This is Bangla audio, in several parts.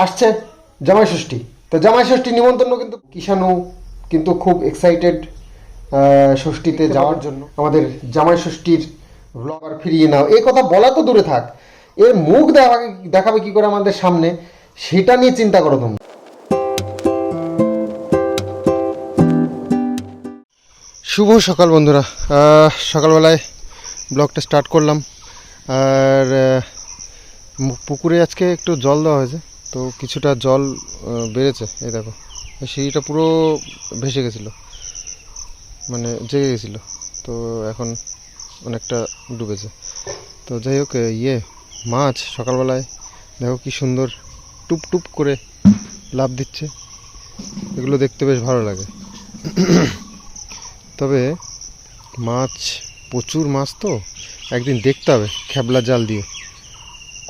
আসছে জামাই ষষ্ঠী। তো জামাই ষষ্ঠী নিমন্ত্রণ কিন্তু কিষাণু কিন্তু খুব এক্সাইটেড ষষ্ঠীতে যাওয়ার জন্য। আমাদের জামাই ষষ্ঠীর ব্লগার ফিরিয়ে নাও, এই কথা বলা তো দূরে থাক, এর মুখ দেখাবে কি করে আমাদের সামনে, সেটা নিয়ে চিন্তা করো তোমরা। শুভ সকাল বন্ধুরা, সকালবেলায় ব্লগটা স্টার্ট করলাম। আর পুকুরে আজকে একটু জল দেওয়া হয়েছে, তো কিছুটা জল বেড়েছে। এই দেখো, সিঁড়িটা পুরো ভেসে গেছিলো, মানে জেগে গেছিলো, তো এখন অনেকটা ডুবেছে। তো যাই হোক, মাছ সকালবেলায় দেখো কি সুন্দর টুপ টুপ করে লাফ দিচ্ছে, এগুলো দেখতে বেশ ভালো লাগে। তবে মাছ, প্রচুর মাছ, তো একদিন দেখতে হবে খেবলা জাল দিয়ে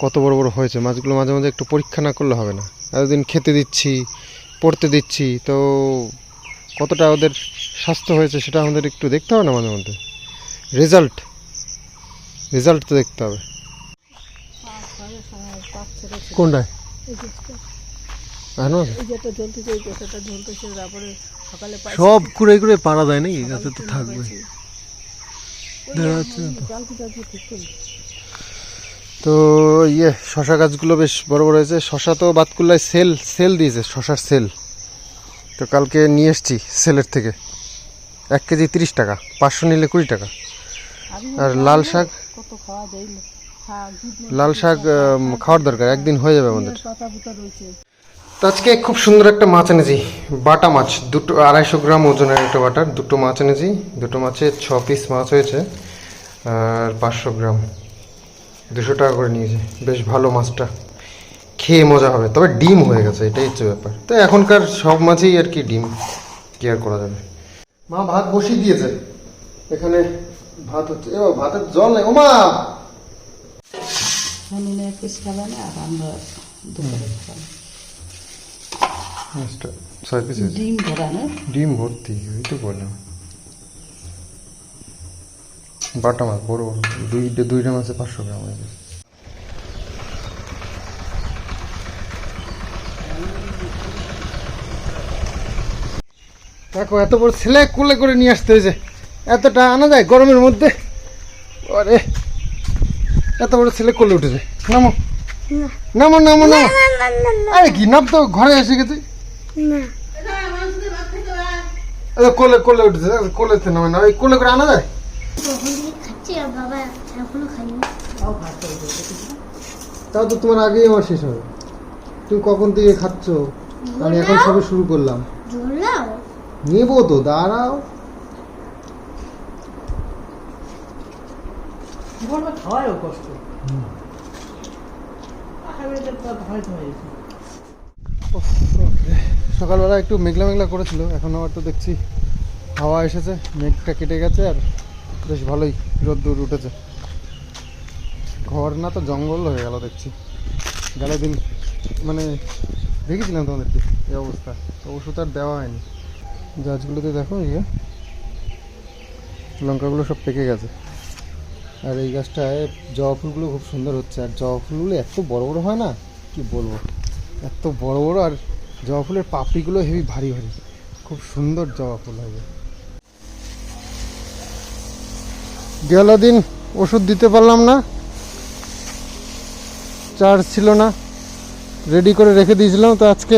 কত বড় বড় হয়েছে মাছগুলো। মাঝে মাঝে একটু পরীক্ষা না করলে হবে না। এতদিন খেতে দিচ্ছি, পড়তে দিচ্ছি, তো কতটা ওদের স্বাস্থ্য হয়েছে সেটা আমাদের একটু দেখতে হবে না মাঝে মধ্যে। রেজাল্ট তো দেখতে হবে। কোনটায় সব কুড়ে কুড়ে পারা যায় নাকি? গাছে তো থাকবে, দেখা যাচ্ছে না তো। শশা গাছগুলো বেশ বড় বড় হয়েছে। শশা তো বাতকুল্লায় সেল দিয়েছে, শশার সেল। তো কালকে নিয়ে এসছি সেলের থেকে, 1 কেজি 30 টাকা, 500 নিলে 20 টাকা। আর লাল শাক খাওয়ার দরকার, একদিন হয়ে যাবে আমাদের। তো আজকে খুব সুন্দর একটা মাছ এনেছি, বাটা মাছ, 250 গ্রাম ওজনের একটা বাটার দুটো মাছ এনেছি। দুটো মাছে 6 পিস মাছ হয়েছে, আর 500 গ্রাম, 200 টাকা করে নিয়েছি। বেশ ভালো মাছটা, খেয়ে মজা হবে। তবে ডিম হয়ে গেছে, এটাই হচ্ছে ব্যাপার। তো এখনকার সব মাছেই আর কি ডিম কেয়ার করা যাবে। মা ভাত বসিয়ে দিয়েছে, এখানে ভাত হচ্ছে। ভাতের জল নেই। ও মা, ডিম ভর্তি, ওই তো বললাম। বাটা মাছ বড় বড়, দুইটা মাছে 500 গ্রাম হয়ে গেছে। দেখো, এত বড় ছেলে কোলে করে নিয়ে আসতে হয়েছে। এতটা আনা যায় গরমের মধ্যে? আরে এত বড় ছেলে কোলে উঠেছে। নামো নামো নামো নামো। আরে কি নাম, তো ঘরে এসে গেছে। কোলে কোলে উঠেছে, কোলেতে নামে না, ওই কোলে করে আনা যায়? তাও তো তোমার আগেই আমার শেষ হবে। তুমি কখন থেকে খাচ্ছ, আমি এখন সবে শুরু করলাম। নেবো তো, দাঁড়াও। সকালবেলা একটু মেঘলা মেঘলা করেছিল, এখন আবার তো দেখছি হাওয়া এসেছে, মেঘটা কেটে গেছে, আর বেশ ভালোই রোদ্দুর উঠেছে। ঘর না তো জঙ্গল হয়ে গেল দেখছি। গেল দিন মানে দেখেছিলাম তোমাদেরকে এই অবস্থা, তো ওষুধ আর দেওয়া হয়নি। গাছগুলোতে দেখো, লঙ্কাগুলো সব পেকে গেছে। আর এই গাছটায় জবা ফুলগুলো খুব সুন্দর হচ্ছে। আর জবা ফুলগুলো এত বড় বড় হয় না, কি বলবো, এত বড় বড়। আর জবা ফুলের পাপড়িগুলো হেভি ভারী ভারী, খুব সুন্দর জবা ফুল হবে। গেল দিন ওষুধ দিতে পারলাম না, চার্জ ছিল না, রেডি করে রেখে দিয়েছিলাম। তো আজকে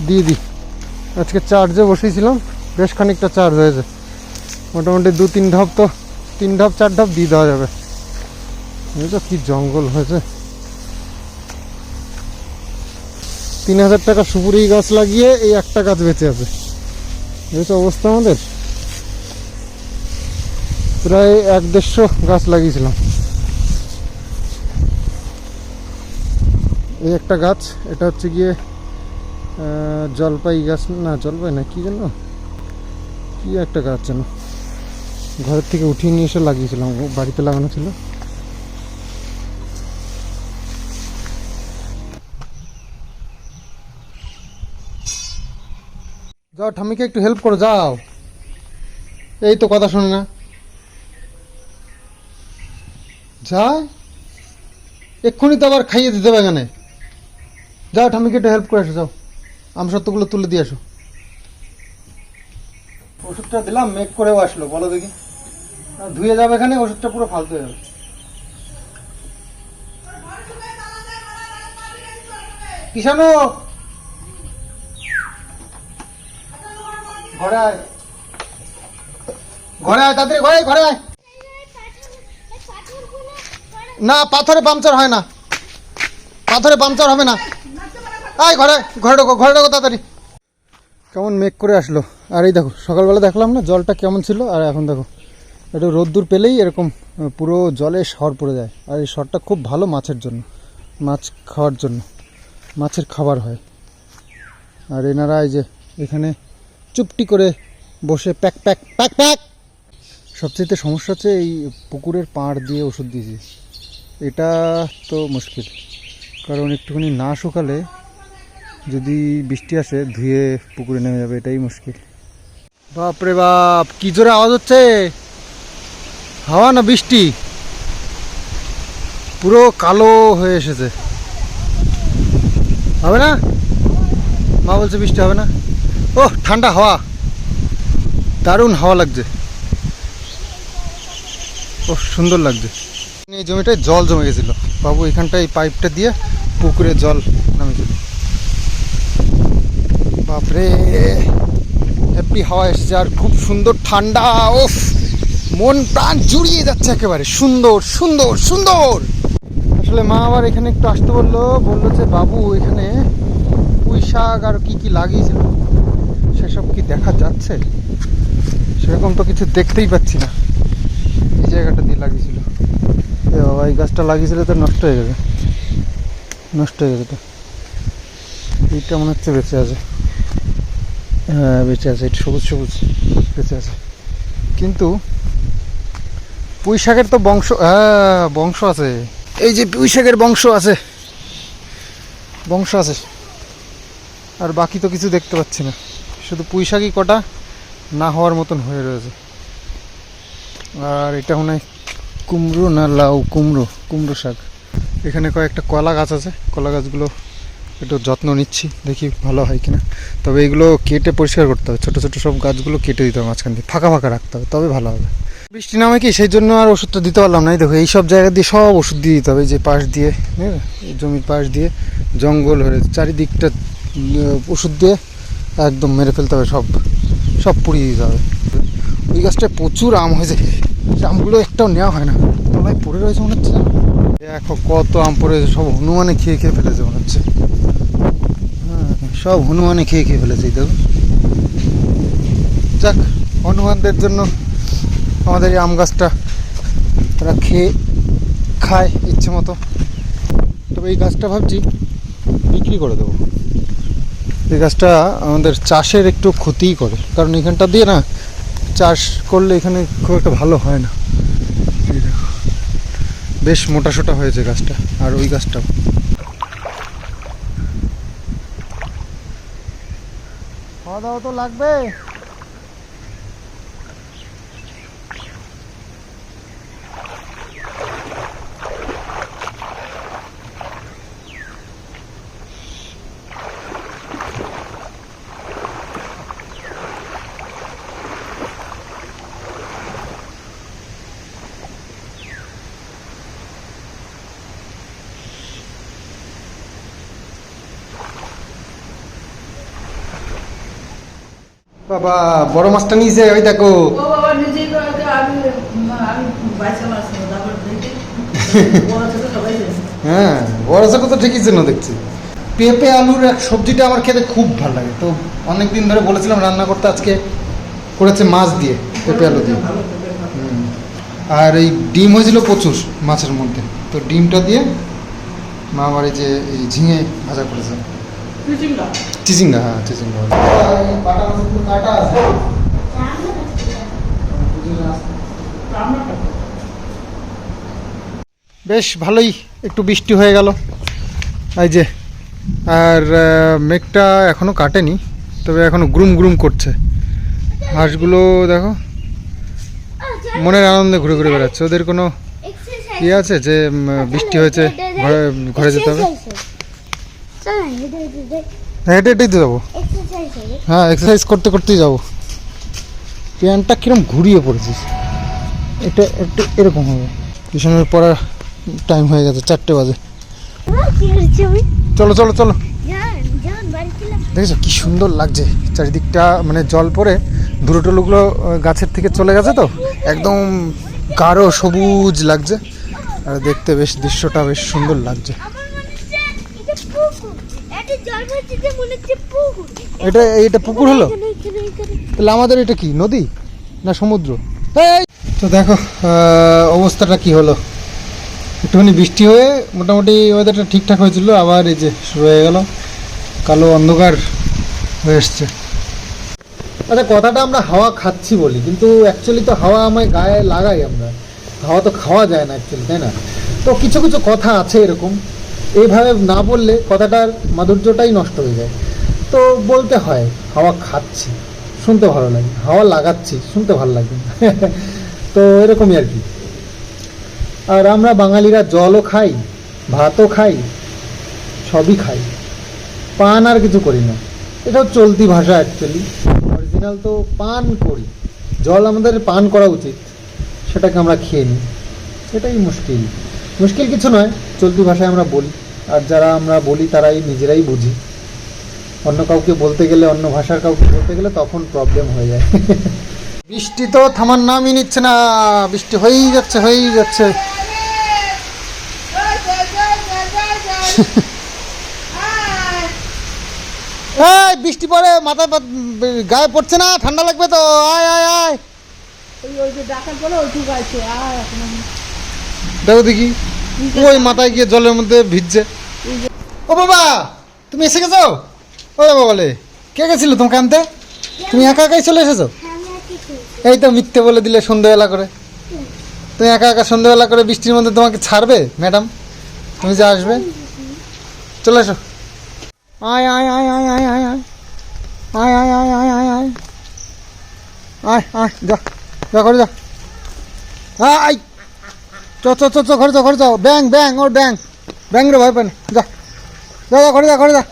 দিয়ে দিই। আজকে চার্জে বসেছিলাম, বেশ খানিকটা চার্জ হয়েছে, মোটামুটি 2-3 ঢপ, তো 3 ঢপ 4 ঢপ দিয়ে দেওয়া যাবে। বুঝছো কি জঙ্গল হয়েছে। 3000 টাকা সুপুরি গাছ লাগিয়ে এই একটা গাছ বেঁচে আছে। বুঝছো অবস্থা আমাদের। প্রায় 150 গাছ লাগিয়েছিলাম। এই একটা গাছ, এটা হচ্ছে গিয়ে জলপাই গাছ, না জলপাই না, কি যেন, কি একটা গাছ যেন, ঘরের থেকে উঠিয়ে নিয়ে এসে লাগিয়েছিলাম, বাড়িতে লাগানো ছিল। যাও ঠাম্মিকে একটু হেল্প করো, যাও। এই তো কথা শোনে না, যায় এক্ষুনি তো আবার খাইয়ে দিতে হবে এখানে। যাও ঠাম্মিকে একটু হেল্প করে আসো, যাও আমসত্ত্বগুলো তুলে দিয়ে আসো। ওষুধটা দিলাম, মেঘ করেও আসলো, বলো দেখি। ধুয়ে যাবে এখানে, ওষুধটা পুরো ফালতু হয়ে যাবে। কিষানু ঘরে আয়, ঘরে আয় তাড়াতাড়ি, ঘরে আয়। না, পাথরে পাংচার হয় না, পাথরে পাংচার হবে না। আয় ঘরে ঢোকো তাড়াতাড়ি। কেমন মেঘ করে আসলো। আর এই দেখো, সকালবেলা দেখলাম না জলটা কেমন ছিল, আর এখন দেখো একটু রোদ্দুর পেলেই এরকম পুরো জলে শর পড়ে যায়। আর এই শরটা খুব ভালো মাছের জন্য, মাছ খাওয়ার জন্য, মাছের খাবার হয়। আর এনারা এই যে এখানে চুপটি করে বসে প্যাক প্যাক প্যাক প্যাক। সবচেয়ে সমস্যা হচ্ছে এই পুকুরের পাড় দিয়ে ওষুধ দিয়েছি, এটা তো মুশকিল, কারণ একটুখানি না শুকালে যদি বৃষ্টি আসে ধুয়ে পুকুরে নেমে যাবে, এটাই মুশকিল। বাপরে বাপ, কি জোরে আওয়াজ হচ্ছে! হাওয়া না বৃষ্টি? পুরো কালো হয়ে এসেছে। হবে না, মা বলছে বৃষ্টি হবে না। ও ঠান্ডা হাওয়া, দারুণ হাওয়া লাগছে, ও সুন্দর লাগছে। এই জমিটায় জল জমে গেছিল, বাবু এখানটায় পাইপটা দিয়ে পুকুরে জল নামেছিল। বাপরে, হ্যাপি হাওয়া এসেছে, আর খুব সুন্দর ঠান্ডা। ওফ, মন প্রাণ জুড়িয়ে যাচ্ছে একেবারে, সুন্দর সুন্দর সুন্দর। আসলে মা আবার এখানে একটু আসতে বললো যে বাবু এখানে পুঁই শাক আর কি কি লাগিয়েছিল সেসব কি দেখা যাচ্ছে? সেরকম তো কিছু দেখতেই পাচ্ছি না। এই জায়গাটা দিয়ে লাগিয়েছিল, এ বাবা, এই গাছটা লাগিয়েছিল তো নষ্ট হয়ে গেছে, তো এইটা মনে হচ্ছে বেঁচে আছে। হ্যাঁ বেঁচে আছে, এটা সবুজ সবুজ বেঁচে আছে। কিন্তু পুঁই শাকের তো বংশ আছে, এই যে পুঁই শাকের বংশ আছে, আর বাকি তো কিছু দেখতে পাচ্ছি না, শুধু পুঁই শাকই কটা না হওয়ার মতন হয়ে রয়েছে। আর এটা মনে হয় কুমড়ো না লাউ, কুমড়ো শাক। এখানে কয়েকটা কলা গাছ আছে, কলা গাছগুলো একটু যত্ন নিচ্ছি, দেখি ভালো হয় কিনা। তবে এইগুলো কেটে পরিষ্কার করতে হবে, ছোটো ছোটো সব গাছগুলো কেটে দিতে হবে, মাঝখান দিয়ে ফাঁকা রাখতে হবে, তবে ভালো হবে। বৃষ্টি নামে কি, সেই জন্য আর ওষুধটা দিতে পারলাম না। এই দেখো, এইসব জায়গা দিয়ে সব ওষুধ দিয়ে দিতে হবে, যে পাশ দিয়ে, জমির পাশ দিয়ে জঙ্গল হয়ে চারিদিকটা ওষুধ দিয়ে একদম মেরে ফেলতে হবে, সব পুড়িয়ে দিতে হবে। ওই গাছটায় প্রচুর আম হয়েছে, আমগুলো একটাও নেওয়া হয় না, তলায় পড়ে রয়েছে মনে হচ্ছে। দেখো কত আম পড়েছে, সব হনুমানে খেয়ে ফেলেছে মনে হচ্ছে। হ্যাঁ, সব হনুমানে খেয়ে ফেলেছে। এই দেখো, যাক, হনুমানদের জন্য আমাদের এই আম গাছটা তারা খায় ইচ্ছে মতো। তবে এই গাছটা ভাবছি বিক্রি করে দেবো। এই গাছটা আমাদের চাষের একটু ক্ষতিই করে, কারণ এখানটা দিয়ে না চাষ করলে এখানে খুব একটা ভালো হয় না। বেশ মোটাসোটা হয়েছে গাছটা, আর ওই গাছটাও। খাওয়া দাওয়া তো লাগবে। বাবা, বড় মাছটা নিয়েছে, ওই দেখো। হ্যাঁ, বড় ছোট তো ঠিকই জন্য দেখছি। পেঁপে আলুর এক সবজিটা আমার খেতে খুব ভালো লাগে, তো অনেকদিন ধরে বলেছিলাম রান্না করতে, আজকে করেছে মাছ দিয়ে, পেঁপে আলু দিয়ে। আর এই ডিম হয়েছিল প্রচুর মাছের মধ্যে, তো ডিমটা দিয়ে মা আমার এই যে এই ঝিঙে ভাজা করেছে। চিচিঙ্গা, হ্যাঁ চিচিঙ্গা। বেশ ভালোই একটু বৃষ্টি হয়ে গেল এই যে। আর মেঘটা এখনো কাটেনি, তবে এখনো গ্রুম করছে। হাঁসগুলো দেখো মনের আনন্দে ঘুরে বেড়াচ্ছে, ওদের কোনো ইয়ে আছে যে বৃষ্টি হয়েছে ঘরে যেতে হবে? হেঁটে হেঁটেই তো যাবো। হ্যাঁ, এক্সারসাইজ করতে করতেই যাবো। প্যান্টটা কিরম ঘুরিয়ে পড়েছিস, এটা একটু এরকম হবে। টিউশনের পড়ার টাইম হয়ে গেছে, 4টে বাজে। চলো চলো চলো। দেখেছো কি সুন্দর লাগছে চারিদিকটা, মানে জল পড়ে ধুলো টুলোগুলো গাছের থেকে চলে গেছে, তো একদম গাঢ় সবুজ লাগছে। আর দেখতে বেশ দৃশ্যটা বেশ সুন্দর লাগছে। এটা এটা পুকুর হলো, তাহলে আমাদের এটা কি নদী না সমুদ্র? তো দেখো অবস্থাটা কি হলো। একটুখানি বৃষ্টি হয়ে মোটামুটি ওয়েদারটা ঠিকঠাক হয়েছিল, আবার এই যে শুরু হয়ে গেল, কালো অন্ধকার হয়ে এসছে। আচ্ছা, কথাটা আমরা হাওয়া খাচ্ছি বলি, কিন্তু অ্যাকচুয়ালি তো হাওয়া আমায় গায়ে লাগাই আমরা, হাওয়া তো খাওয়া যায় না অ্যাকচুয়ালি, তাই না? তো কিছু কিছু কথা আছে এরকম, এইভাবে না বললে কথাটার মাধুর্যটাই নষ্ট হয়ে যায়। তো বলতে হয় হাওয়া খাচ্ছি, শুনতে ভালো লাগে, হাওয়া লাগাচ্ছি শুনতে ভালো লাগে না। তো এরকমই আর কি। আর আমরা বাঙালিরা জলও খাই, ভাতও খাই, সবই খাই, পান আর কিছু করি না। এটাও চলতি ভাষা অ্যাকচুয়ালি, অরিজিনাল তো পান করি। জল আমাদের পান করা উচিত, সেটাকে আমরা খেয়ে নিই, এটাই মুশকিল। মুশকিল কিছু নয়, চলতি ভাষায় আমরা বলি, আর যারা আমরা বলি তারাই নিজেরাই বুঝি। অন্য কাউকে বলতে গেলে, অন্য ভাষার কাউকে বলতে গেলে তখন প্রবলেম হয়ে যায়। বৃষ্টি তো থামার নামই নিচ্ছে না, বৃষ্টি হয়েই যাচ্ছে হয়েই যাচ্ছে। এই বৃষ্টি পড়ে মাথা গায়ে পড়ছে না, ঠান্ডা লাগবে তো, আয় আয় আয়। দেখো দেখি, ওই মাথায় গিয়ে জলের মধ্যে ভিজছে। ও বাবা, তুমি এসে গেছো? ও বাবা বলে, কে গেছিল তোমাকে আনতে? তুমি একা একাই চলে এসেছো? এই তো মিথ্যে বলে দিলে সন্ধ্যেবেলা করে। তুমি একা একা সন্ধ্যেবেলা করে বৃষ্টির মধ্যে তোমাকে ছাড়বে ম্যাডাম? তুমি যে আসবে, চলে এসো। আয় আয় আয় আয় আয় আয় আয় আয় আয় আয় আয় আয় আয় আয় আয়, যা যা ঘরে যা। আয় চ চ চ চ ঘরে যাও, ঘরে যাও। ব্যাং ব্যাং, ওর ব্যাং, ব্যাং রে ভয় পান, যা যা যা ঘরে যা, ঘরে যা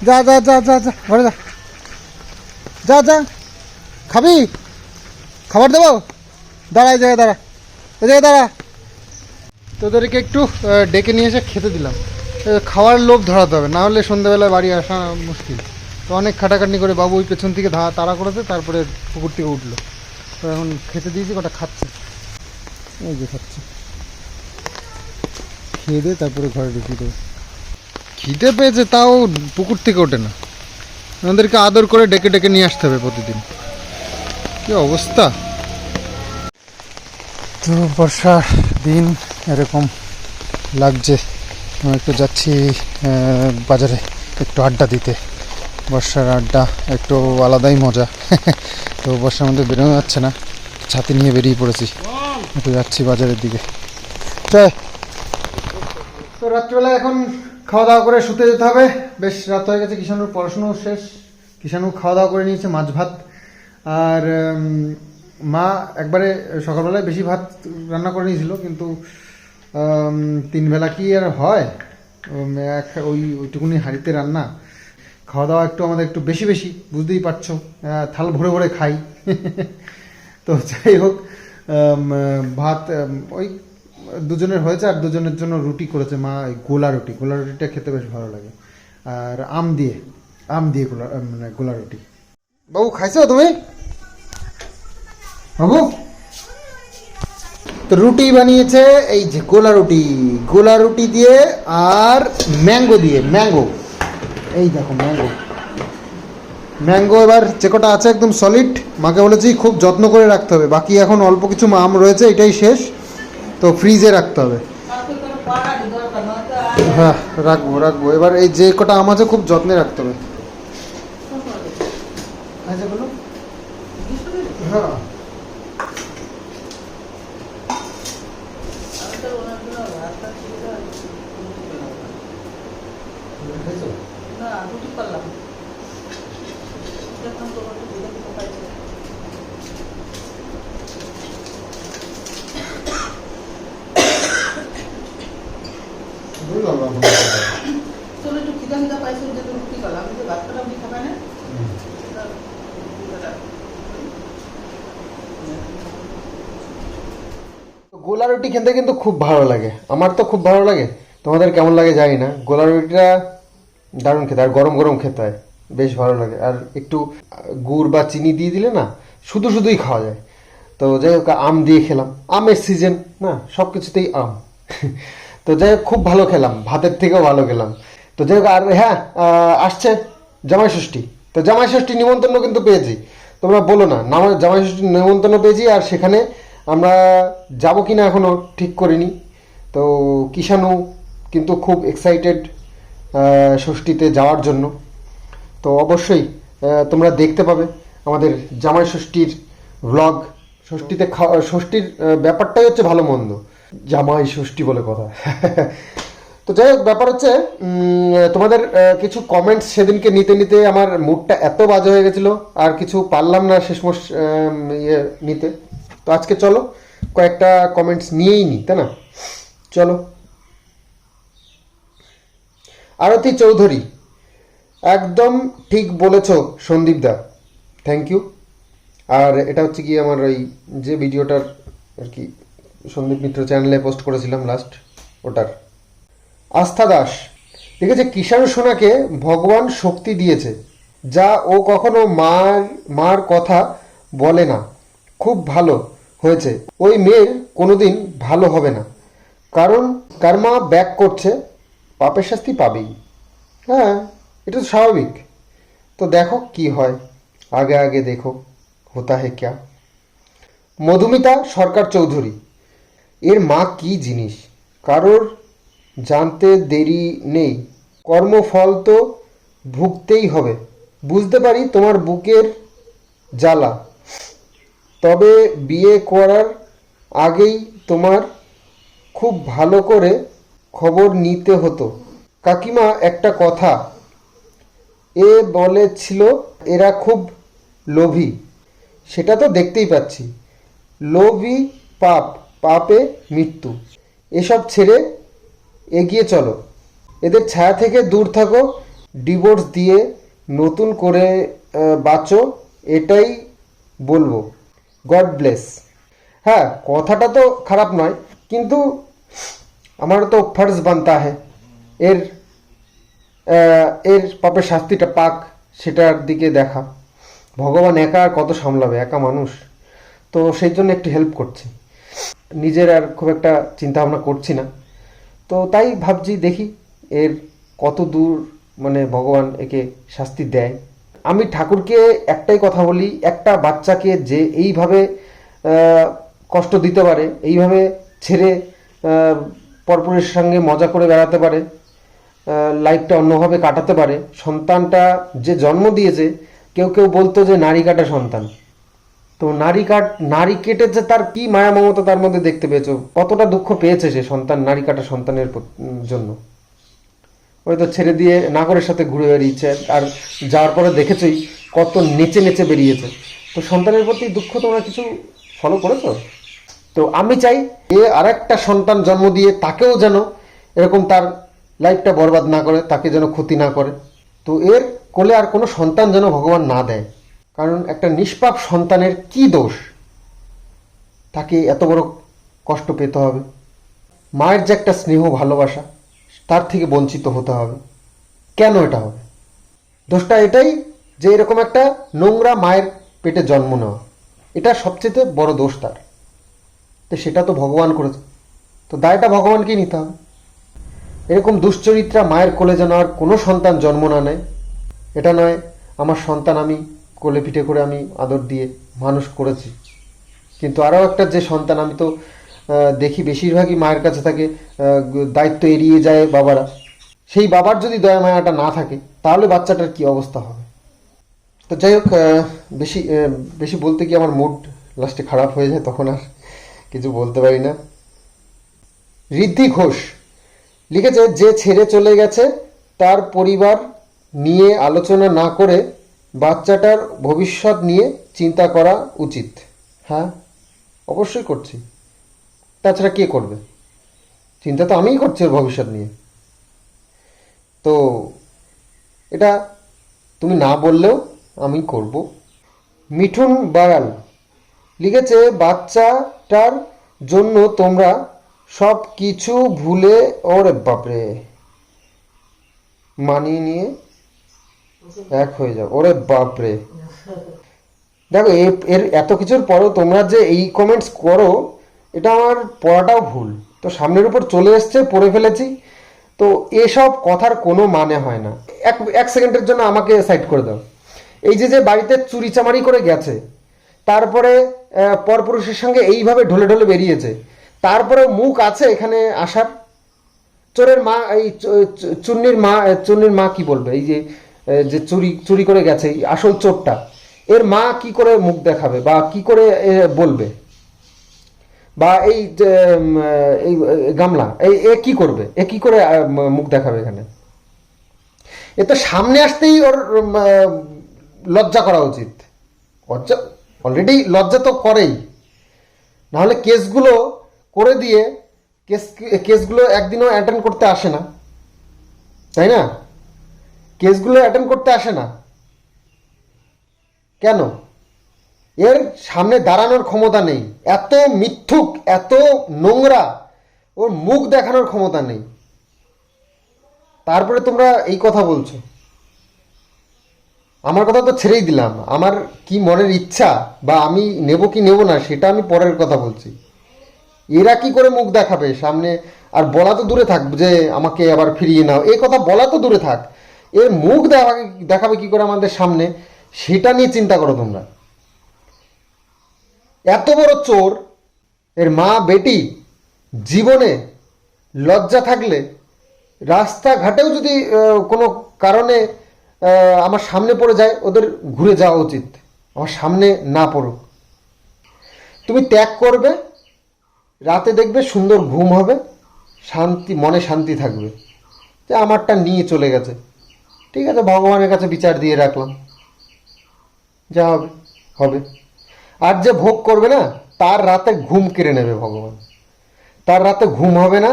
যা যা যা যা যা ঘরে যা যা যা। খাবি? খাবার দেবো? দাঁড়া, এই জায়গায় দাঁড়া, এই জায়গায় দাঁড়া। তোদেরকে একটু ডেকে নিয়ে এসে খেতে দিলাম। খাওয়ার লোভ ধরাতে হবে, না হলে সন্ধ্যাবেলায় বাড়ি আসা মুশকিল। তো অনেক খাটাখাটনি করে বাবু ওই পেছন থেকে তাড়া করেছে, তারপরে পুকুর থেকে উঠলো। তো এখন খেতে দিয়েছি, কটা খাচ্ছে, এই যে খাচ্ছে। খেয়ে দিয়ে তারপরে ঘরে ঢুকিয়ে দেবো। খিদে পেয়েছে তাও পুকুর থেকে ওঠে না, আমাদেরকে আদর করে ডেকে ডেকে নিয়ে আসতে হবে প্রতিদিন। কি অবস্থা! তো বর্ষার দিন এরকম লাগছে। আমি একটু যাচ্ছি বাজারে একটু আড্ডা দিতে। বর্ষার আড্ডা একটু আলাদাই মজা। তো বর্ষার মধ্যে বেরোনো যাচ্ছে না, ছাতি নিয়ে বেরিয়ে পড়েছি, একটু যাচ্ছি বাজারের দিকে। তো রাত্রিবেলা এখন খাওয়া দাওয়া করে শুতে যেতে হবে, বেশ রাত হয়ে গেছে। কিষানুর পড়াশুনো শেষ, কিষানু খাওয়া দাওয়া করে নিয়েছে, মাছ ভাত। আর মা একবারে সকালবেলায় বেশি ভাত রান্না করে নিয়েছিল, কিন্তু 3 বেলা কি আর হয়, ওইটুকুনি হাঁড়িতে রান্না। খাওয়া দাওয়া একটু আমাদের একটু বেশি বেশি, বুঝতেই পারছো, থাল ভরে ভরে খাই। তো যাই হোক, ভাত ওই দুজনের হয়েছে, আর দুজনের জন্য রুটি করেছে মা, গোলা রুটি। গোলা রুটিটা খেতে বেশ ভালো লাগে, আর আম দিয়ে মানে গোলা রুটি। বাবু খাইছো তুমি? বাবু তো রুটি বানিয়েছে, এই যে গোলা রুটি, গোলা রুটি দিয়ে আর ম্যাঙ্গো দিয়ে। ম্যাঙ্গো, এই দেখো ম্যাঙ্গো, ম্যাঙ্গো এবার যে কটা আছে একদম সলিড। মাকে বলেছি খুব যত্ন করে রাখতে হবে, বাকি এখন অল্প কিছু আম রয়েছে, এটাই শেষ, তো ফ্রিজে রাখতে হবে। হ্যাঁ রাখবো রাখবো, এবার এই যে কটা আম আছে খুব যত্নে রাখতে হবে। হ্যাঁ বুঝলাম। চলো একটু খিদা খিদা পাইছো যে তুমি কি করলাম আমি তো ভাত খেলাম কি খাবে না গোলা রুটি খেতে কিন্তু খুব ভালো লাগে, আমার তো খুব ভালো লাগে, তোমাদের কেমন লাগে জানি না। গোলা রুটিটা দারুণ খেতে, আর গরম গরম খেতে হয়, বেশ ভালো লাগে। আর একটু গুড় বা চিনি দিয়ে দিলে না শুধু শুধুই খাওয়া যায়। তো যাই হোক, আম দিয়ে খেলাম, আমের সিজন না, সব কিছুতেই আম। তো যাই হোক, খুব ভালো খেলাম, ভাতের থেকেও ভালো খেলাম। তো যাই হোক, আর হ্যাঁ, আসছে জামাই ষষ্ঠী। তো জামাই ষষ্ঠী নিমন্ত্রণ কিন্তু পেয়েছি, তোমরা বলো না, জামাই ষষ্ঠীর নিমন্ত্রণ পেয়েছি। আর সেখানে আমরা যাব কি না এখনও ঠিক করিনি। তো কিষাণু কিন্তু খুব এক্সাইটেড ষষ্ঠীতে যাওয়ার জন্য। তো অবশ্যই তোমরা দেখতে পাবে আমাদের জামাই ষষ্ঠীর ভ্লগ। ষষ্ঠীতে ষষ্ঠীর ব্যাপারটাই হচ্ছে ভালো মন্দ, জামাই ষষ্ঠী বলে কথা। তো যাই হোক, ব্যাপার হচ্ছে তোমাদের কিছু কমেন্টস সেদিনকে নিতে নিতে আমার মুডটা এত বাজে হয়ে গেছিলো, আর কিছু পারলাম না শেষমেশ ইয়ে নিতে। তো আজকে চলো কয়েকটা কমেন্টস নিয়েই নি, তাই না? চলো। আরতি চৌধুরী, একদম ঠিক বলেছ সন্দীপ দা, থ্যাংক ইউ। আর এটা হচ্ছে কি আমার ওই যে ভিডিওটার আর কি সন্দীপ মিত্র চ্যানেলে পোস্ট করেছিলাম লাস্ট, ওটার। আস্থা দাস লিখেছে, কিষাণু সোনাকে ভগবান শক্তি দিয়েছে, যা ও কখনো মার কথা বলে না। খুব ভালো হয়েছে, ওই মেয়ের কোনোদিন ভালো হবে না, কারণ কার্মা ব্যাক করছে, পাপের শাস্তি পাবেই। হ্যাঁ, এটা তো স্বাভাবিক। তো দেখো কি হয়, আগে আগে দেখো হোতা হে ক্যা। মধুমিতা সরকার চৌধুরী, এর মা কি জিনিস, কারোর জানতে দেরি নেই, কর্মফল তো ভুগতেই হবে। বুঝতে পারি তোমার বুকের জ্বালা, তবে বিয়ে করার আগেই তোমার খুব ভালো করে খবর নিতে হতো। কাকিমা একটা কথা এ বলেছিল, এরা খুব লোভী, সেটা তো দেখতেই পাচ্ছি। লোভী পাপ, পাপে মৃত্যু। এসব ছেড়ে এগিয়ে চলো, এদের ছায়া থেকে দূর থাকো, ডিভোর্স দিয়ে নতুন করে বাঁচো, এটাই বলবো। God bless. হ্যাঁ, কথাটা তো খারাপ নয়, কিন্তু আমার তো ফর্জ বানতা হ্যাঁ এর এর পাপের শাস্তিটা পাক, সেটার দিকে দেখা। ভগবান একা আর কত সামলাবে, একা মানুষ। তো সেই জন্য একটু হেল্প করছি, নিজের আর খুব একটা চিন্তা ভাবনা করছি না। তো তাই ভাবছি দেখি এর কত দূর মানে ভগবান একে শাস্তি দেয়। আমি ঠাকুরকে একটাই কথা বলি, একটা বাচ্চাকে যে এইভাবে কষ্ট দিতে পারে, এইভাবে ছেড়ে পরপুরের সঙ্গে মজা করে বেড়াতে পারে, লাইফটা অন্যভাবে কাটাতে পারে, সন্তানটা যে জন্ম দিয়েছে, কেউ কেউ বলতো যে নারী কাটা সন্তান। তো নারী কেটেছে, তার কি মায়া মমতা তার মধ্যে দেখতে পেয়েছো, কতটা দুঃখ পেয়েছে সে সন্তান, নারী কাটা সন্তানের জন্য। ওই তো ছেড়ে দিয়ে নাগরের সাথে ঘুরে বেরিয়েছে, আর যাওয়ার পরে দেখেছই কত নেচে নেচে বেরিয়েছে। তো সন্তানের প্রতি দুঃখ তোমরা কিছু ফলো করেছো? তো আমি চাই এ আর একটা সন্তান জন্ম দিয়ে তাকেও যেন এরকম তার লাইফটা বরবাদ না করে, তাকে যেন ক্ষতি না করে। তো এর কোলে আর কোনো সন্তান যেন ভগবান না দেয়, কারণ একটা নিষ্পাপ সন্তানের কি দোষ, তাকে এত বড় কষ্ট পেতে হবে? মায়ের যে একটা স্নেহ ভালোবাসা, তার থেকে বঞ্চিত হতে হবে, কেন এটা হবে? দোষটা এটাই যে এরকম একটা নোংরা মায়ের পেটে জন্ম নেওয়া, এটা সবচেয়ে বড় দোষ তার। তো সেটা তো ভগবান করেছে, তো দায়টা ভগবানকেই নিতে হবে। এরকম দুশ্চরিত্রা মায়ের কোলে যেন আর কোনো সন্তান জন্ম না নেয়। এটা নয় আমার সন্তান আমি কোলে পিঠে করে আমি আদর দিয়ে মানুষ করেছি, কিন্তু আরও একটা যে সন্তান, আমি তো দেখি বেশিরভাগই মায়ের কাছে থাকে, দায়িত্ব এড়িয়ে যায় বাবারা। সেই বাবার যদি দয়া মায়াটা না থাকে, তাহলে বাচ্চাটার কি অবস্থা হবে? তো যাই হোক, বেশি বেশি বলতে কি আমার মুড লাস্টে খারাপ হয়ে যায়, তখন আর কিছু বলতে পারি না। ঋদ্ধি ঘোষ লিখেছে, যে ছেড়ে চলে গেছে তার পরিবার নিয়ে আলোচনা না করে বাচ্চাটার ভবিষ্যৎ নিয়ে চিন্তা করা উচিত। হ্যাঁ, অবশ্যই করছি, তাছাড়া কে করবে? চিন্তা তো আমিই করছি ওর ভবিষ্যৎ নিয়ে। তো এটা তুমি না বললেও আমি করব। মিঠুন বায়াল লিখেছে, বাচ্চাটার জন্য তোমরা সব কিছু ভুলে, ওরে বাপরে, মানিয়ে নিয়ে এক হয়ে যাও। ওরে বাপরে, দেখো এর এত কিছুর পরেও তোমরা যে এই কমেন্টস করো, এটা আমার পড়াটাও ভুল। তো সামনের উপর চলে এসছে, পড়ে ফেলেছি। তো এসব কথার কোনো মানে হয় না। এক সেকেন্ডের জন্য আমাকে সাইড করে দাও। এই যে বাড়িতে চুরি চামারি করে গেছে, তারপরে পরপুরুষের সঙ্গে এইভাবে ঢলে ঢলে বেরিয়েছে, তারপরে মুখ আছে এখানে আসার? চোরের মা, এই চুন্নির মা কি বলবে? এই যে চুরি চুরি করে গেছে এই আসল চোরটা, এর মা কি করে মুখ দেখাবে বা কি করে বলবে? বা এই এই গামলা এ কি করবে? এ কি করে মুখ দেখাবে এখানে? এ তো সামনে আসতেই ওর লজ্জা করা উচিত। অলরেডি লজ্জা তো করেই, নাহলে কেসগুলো করে দিয়ে কেসগুলো একদিনও অ্যাটেন্ড করতে আসে না, তাই না? কেসগুলো অ্যাটেন্ড করতে আসে না কেন? এর সামনে দাঁড়ানোর ক্ষমতা নেই, এত মিথ্যুক, এত নোংরা, ওর মুখ দেখানোর ক্ষমতা নেই। তারপরে তোমরা এই কথা বলছো। আমার কথা তো ছেড়েই দিলাম, আমার কি মনের ইচ্ছা বা আমি নেব কি নেব না সেটা আমি পরের কথা বলছি। এরা কি করে মুখ দেখাবে সামনে? আর বলা তো দূরে থাক যে আমাকে আবার ফিরিয়ে নাও, এই কথা বলা তো দূরে থাক, এর মুখ দেখাবে কি করে আমাদের সামনে, সেটা নিয়ে চিন্তা করো তোমরা। এত বড় চোর, এর মা বেটি জীবনে লজ্জা থাকলে রাস্তাঘাটেও যদি কোনো কারণে আমার সামনে পড়ে যায়, ওদের ঘুরে যাওয়া উচিত, আমার সামনে না পড়ুক। তুমি ত্যাগ করবে, রাতে দেখবে সুন্দর ঘুম হবে, শান্তি, মনে শান্তি থাকবে যে আমারটা নিয়ে চলে গেছে, ঠিক আছে, ভগবানের কাছে বিচার দিয়ে রাখলাম, যা হবে হবে। আর যে ভোগ করবে না, তার রাতে ঘুম কেড়ে নেবে ভগবান, তার রাতে ঘুম হবে না,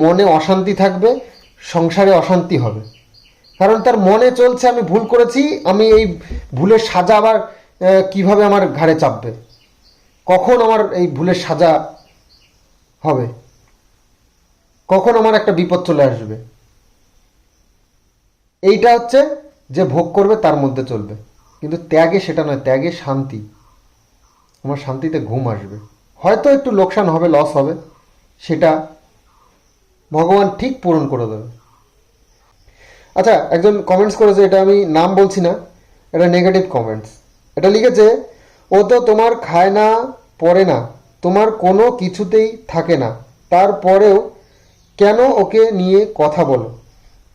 মনে অশান্তি থাকবে, সংসারে অশান্তি হবে। কারণ তার মনে চলছে আমি ভুল করেছি, আমি এই ভুলের সাজা আবার কিভাবে আমার ঘাড়ে চাপবে, কখন আমার এই ভুলের সাজা হবে, কখন আমার একটা বিপদ চলে আসবে। এইটা হচ্ছে যে ভোগ করবে তার মধ্যে চলবে, কিন্তু ত্যাগে সেটা নয়, ত্যাগে শান্তি, আমার শান্তিতে ঘুম আসবে। হয়তো একটু লোকসান হবে, লস হবে, সেটা ভগবান ঠিক পূরণ করে দেবে। আচ্ছা, একজন কমেন্টস করেছে, এটা আমি নাম বলছি না, এটা নেগেটিভ কমেন্টস। এটা লিখেছে, ও তো তোমার খায় না, পরে না, তোমার কোনো কিছুতেই থাকে না, তারপরেও কেন ওকে নিয়ে কথা বলো?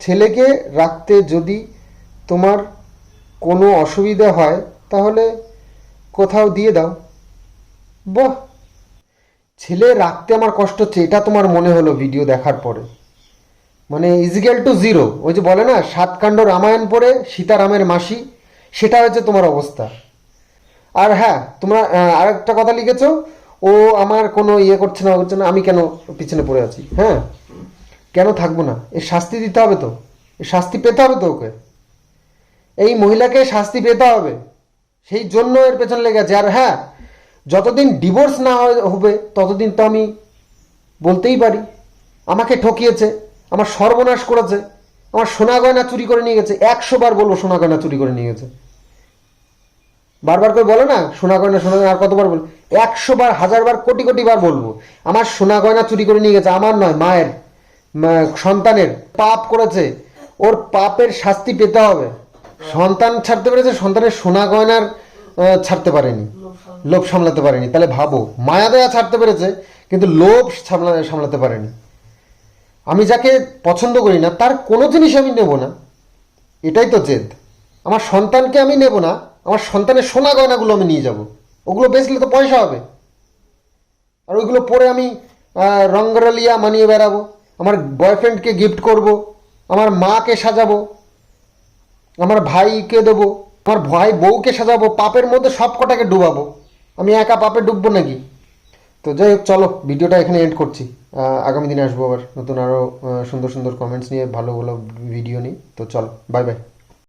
ছেলেকে রাখতে যদি তোমার কোনো অসুবিধা হয় তাহলে কোথাও দিয়ে দাও। বাহ, ছেলে রাখতে আমার কষ্ট হচ্ছে এটা তোমার মনে হলো ভিডিও দেখার পরে? মানে ইজিক্যাল টু জিরো, ওই যে বলে না সাতকাণ্ড রামায়ণ পড়ে সীতারামের মাসি, সেটা হচ্ছে তোমার অবস্থা। আর হ্যাঁ, তোমরা আরেকটা কথা লিখেছো, ও আমার কোনো ইয়ে করছে না, আমি কেন পিছনে পড়ে আছি। হ্যাঁ, কেন থাকবো না? এর শাস্তি দিতে হবে তো, এর শাস্তি পেতে হবে তো ওকে, এই মহিলাকে শাস্তি পেতে হবে, সেই জন্য এর পেছনে লেগে আছে। আর হ্যাঁ, যতদিন ডিভোর্স না হবে ততদিন তো আমি বলতেই পারি আমাকে ঠকিয়েছে, আমার সর্বনাশ করেছে, আমার সোনা গয়না চুরি করে নিয়ে গেছে। 100 বার বলবো সোনা গয়না চুরি করে নিয়ে গেছে, বারবার করে বলে না সোনা গয়না সোনা গয়না, আর কতবার বলবো? 100 বার, 1000 বার, কোটি কোটি বার বলবো আমার সোনা গয়না চুরি করে নিয়ে গেছে। আমার নয়, মায়ের, সন্তানের পাপ করেছে, ওর পাপের শাস্তি পেতে হবে। সন্তান ছাড়তে পেরেছে, সন্তানের সোনা গয়নার ছাড়তে পারেনি, লোভ সামলাতে পারেনি। তাহলে ভাবো, মায়া দয়া ছাড়তে পেরেছে কিন্তু লোভ সামলাতে পারেনি। আমি যাকে পছন্দ করি না তার কোনো জিনিস আমি নেব না, এটাই তো জেদ। আমার সন্তানকে আমি নেব না, আমার সন্তানের সোনা গয়নাগুলো আমি নিয়ে যাব, ওগুলো বেচলে তো পয়সা হবে, আর ওইগুলো পরে আমি রঙ্গরালিয়া মানিয়ে বেড়াবো, আমার বয়ফ্রেন্ডকে গিফট করব, আমার মাকে সাজাবো, আমার ভাইকে দেবো, আমার ভাই বউকে সাজাবো, পাপের মধ্যে সব কটাকে ডুবাবো। আমি একা পাপে ডুববো নাকি? তো যাই হোক, চলো ভিডিওটা এখানে এন্ড করছি। আগামী দিনে আসবো আবার নতুন আরও সুন্দর সুন্দর কমেন্টস নিয়ে, ভালো ভালো ভিডিও নিয়ে। তো চলো, বাই বাই।